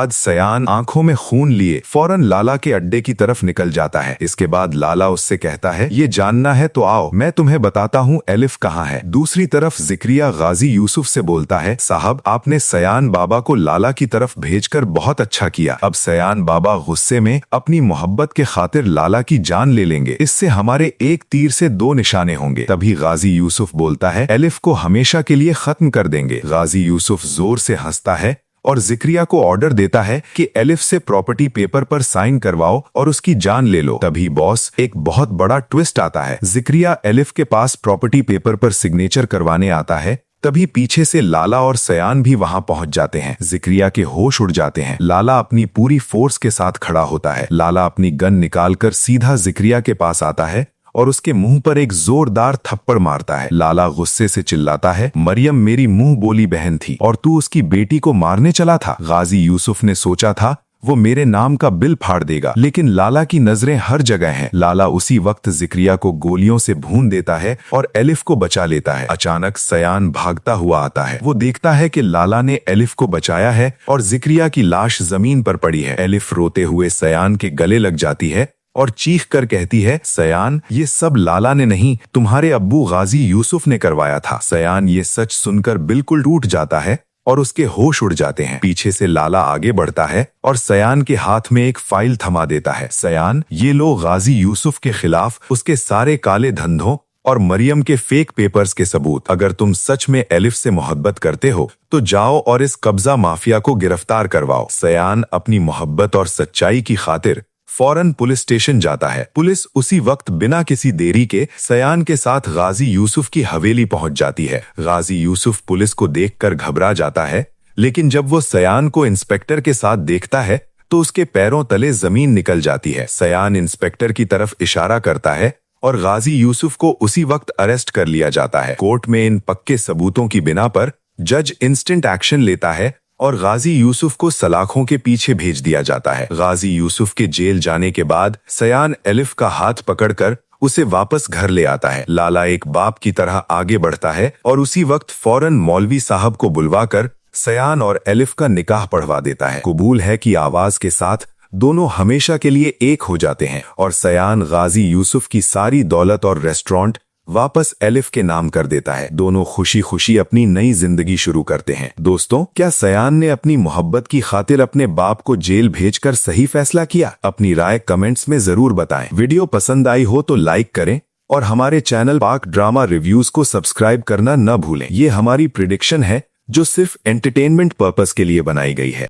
बाद सयान आंखों में खून लिए फौरन लाला के अड्डे की तरफ निकल जाता है। इसके बाद लाला उससे कहता है, ये जानना है तो आओ, मैं तुम्हें बताता हूँ एलिफ कहाँ है। दूसरी तरफ जिक्रिया गाजी यूसुफ से बोलता है, साहब आपने सयान बाबा को लाला की तरफ भेजकर बहुत अच्छा किया। अब सयान बाबा गुस्से में अपनी मोहब्बत के खातिर लाला की जान ले लेंगे। इससे हमारे एक तीर से दो निशाने होंगे। तभी गाजी यूसुफ बोलता है, एलिफ को हमेशा के लिए खत्म कर देंगे। गाजी यूसुफ जोर से हंसता है और जिक्रिया को ऑर्डर देता है कि एलिफ से प्रॉपर्टी पेपर पर साइन करवाओ और उसकी जान ले लो। तभी बॉस, एक बहुत बड़ा ट्विस्ट आता है। जिक्रिया एलिफ के पास प्रॉपर्टी पेपर पर सिग्नेचर करवाने आता है। तभी पीछे से लाला और सयान भी वहां पहुंच जाते हैं। जिक्रिया के होश उड़ जाते हैं। लाला अपनी पूरी फोर्स के साथ खड़ा होता है। लाला अपनी गन निकालकर सीधा जिक्रिया के पास आता है और उसके मुंह पर एक जोरदार थप्पड़ मारता है। लाला गुस्से से चिल्लाता है, मरियम मेरी मुंह बोली बहन थी और तू उसकी बेटी को मारने चला था। गाजी यूसुफ ने सोचा था वो मेरे नाम का बिल फाड़ देगा, लेकिन लाला की नजरें हर जगह हैं। लाला उसी वक्त जिक्रिया को गोलियों से भून देता है और एलिफ को बचा लेता है। अचानक सयान भागता हुआ आता है। वो देखता है कि लाला ने एलिफ को बचाया है और जिक्रिया की लाश जमीन पर पड़ी है। एलिफ रोते हुए सयान के गले लग जाती है और चीख कर कहती है, सयान ये सब लाला ने नहीं, तुम्हारे अब्बू गाजी यूसुफ ने करवाया था। सयान ये सच सुनकर बिल्कुल टूट जाता है और उसके होश उड़ जाते हैं। पीछे से लाला आगे बढ़ता है और सयान के हाथ में एक फाइल थमा देता है। सयान, ये लो गाजी यूसुफ के खिलाफ उसके सारे काले धंधों और मरियम के फेक पेपर्स के सबूत। अगर तुम सच में एलिफ से मोहब्बत करते हो तो जाओ और इस कब्जा माफिया को गिरफ्तार करवाओ। सयान अपनी मोहब्बत और सच्चाई की खातिर फौरन पुलिस स्टेशन जाता है। पुलिस उसी वक्त बिना किसी देरी के सयान के साथ गाजी यूसुफ की हवेली पहुंच जाती है। गाजी यूसुफ पुलिस को देखकर घबरा जाता है, लेकिन जब वो सयान को इंस्पेक्टर के साथ देखता है तो उसके पैरों तले जमीन निकल जाती है। सयान इंस्पेक्टर की तरफ इशारा करता है और गाजी यूसुफ को उसी वक्त अरेस्ट कर लिया जाता है। कोर्ट में इन पक्के सबूतों की बिना पर जज इंस्टेंट एक्शन लेता है और गाजी यूसुफ को सलाखों के पीछे भेज दिया जाता है। गाजी यूसुफ के जेल जाने के बाद सयान एलिफ का हाथ पकड़कर उसे वापस घर ले आता है। लाला एक बाप की तरह आगे बढ़ता है और उसी वक्त फौरन मौलवी साहब को बुलवाकर सयान और एलिफ का निकाह पढ़वा देता है। कबूल है कि आवाज के साथ दोनों हमेशा के लिए एक हो जाते हैं और सयान गाजी यूसुफ की सारी दौलत और रेस्टोरेंट वापस एलिफ के नाम कर देता है। दोनों खुशी खुशी अपनी नई जिंदगी शुरू करते हैं। दोस्तों, क्या सयान ने अपनी मोहब्बत की खातिर अपने बाप को जेल भेजकर सही फैसला किया? अपनी राय कमेंट्स में जरूर बताएं। वीडियो पसंद आई हो तो लाइक करें और हमारे चैनल पाक ड्रामा रिव्यूज को सब्सक्राइब करना न भूलें। ये हमारी प्रिडिक्शन है जो सिर्फ एंटरटेनमेंट पर्पस के लिए बनाई गई है।